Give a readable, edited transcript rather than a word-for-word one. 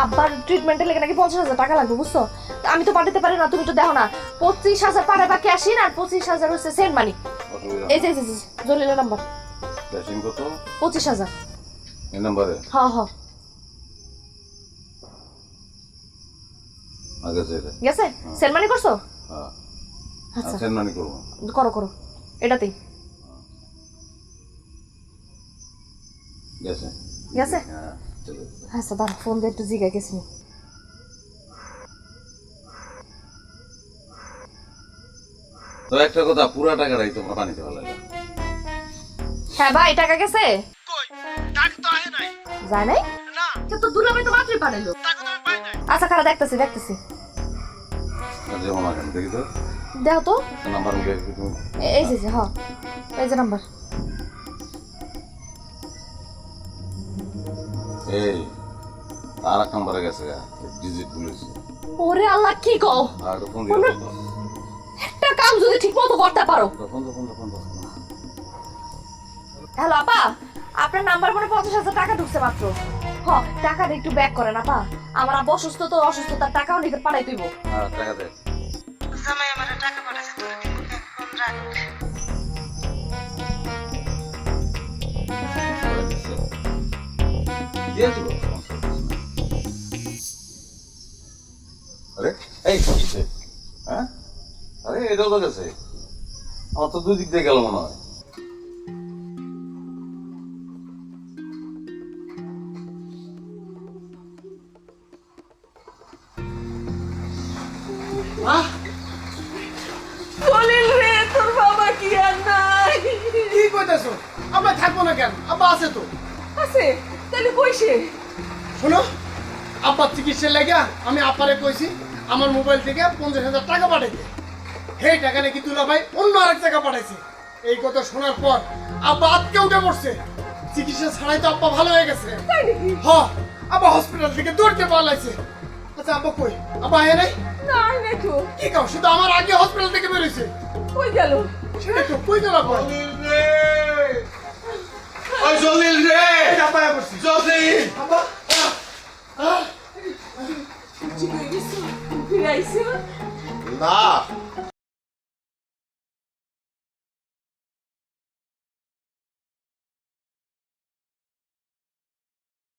আব্বার ট্রিটমেন্টের লেগে নাকি 50,000 টাকা লাগবে, বুঝছো? আমি তো পাঠাতে পারি না, তুমি তো দেখো না। 25,000 পাঠাবা ক্যাশিন আর 25,000 হচ্ছে সেন্ড মানি। এই যে জলিলের নাম্বার। ক্যাশিং কত? 25,000। এই নাম্বারে? হ্যাঁ হ্যাঁ আগে যেটা গেছে। সেন্ড মানি করছো? হ্যাঁ আচ্ছা সেন্ড মানি করবো। করো করো, এটাতেই গেছে গেছে। হ্যাঁ চলে গেছে। আচ্ছা দাঁড়া, ফোন দিয়ে একটু জিগাই গেছি। তো একটা কথা, পুরা টাকাটাই তোমরা পানিতে ফেলাইলা। হ্যাঁ ভাই, টাকা গেছে? কই টাকা তো আহে নাই যায় নাই না তো, দুলাভাই তো মাত্রই পাঠাইলো। টাকা তো আমি পাই নাই আচ্ছা খারাপ, দেখতেছি দেখতেছি। আর যেমন আগে দেখি তো দেখো তো। নাম্বার মিলে তুমি। এই যে হ্যাঁ, এই যে নাম্বার। এই আর এক নাম্বারে গেছে ডিজিট ভুলেছি। ওরে আল্লাহ, কি কও? আর ফোন দিয়ে একটা কাম যদি ঠিক মতো করতে পারো। ফোন হ্যালো আপা, আপনার নাম্বার মানে 50,000 টাকা ঢুকছে মাত্র। হ, টাকাটা একটু ব্যাক করেন আপা। আমার আব্বা অসুস্থ তো, অসুস্থতার টাকাও নিতে পাঠাই দিব। হ্যাঁ টাকা দে। জামাই আমারে টাকা পাঠাইছে তোরে দিব ফোন রাখ দিয়ে দিব। আরে এই কিসে? হ্যাঁ আরে এটাও তো গেছে। আমার তো দুই দিক দিয়ে গেল মনে হয়। বলিল রে, তোর বাবা কি আর নাই? কি কইতাছো আমরা থাকবো না কেন আব্বা আছে তো আছে, তাহলে কইছে? শোনো আব্বার চিকিৎসার লাগা আমি আব্বারে কইছি আমার মোবাইল থেকে 50,000 টাকা পাঠাইতে। সেই টাকা নাকি দুলা ভাই অন্য আরেক টাকা পাঠাইছে। এই কথা শোনার পর আব্বা আজকে উঠে পড়ছে। চিকিৎসা ছাড়াই তো আব্বা ভালো হয়ে গেছে। তাই নাকি? হ আব্বা হসপিটাল থেকে দৌড়তে পারলাইছে। আচ্ছা আব্বা কই? আব্বা আয় নাই? নাই নাই তো। কি কাও সে তো আমার আগে হসপিটাল থেকে বেরোইছে। কই গেল? সেটা তো কই গেল আব্বা? ওই জলিল রে, এই আব্বা আয় পড়ছি। জলিল আব্বা ফিরাইছে? না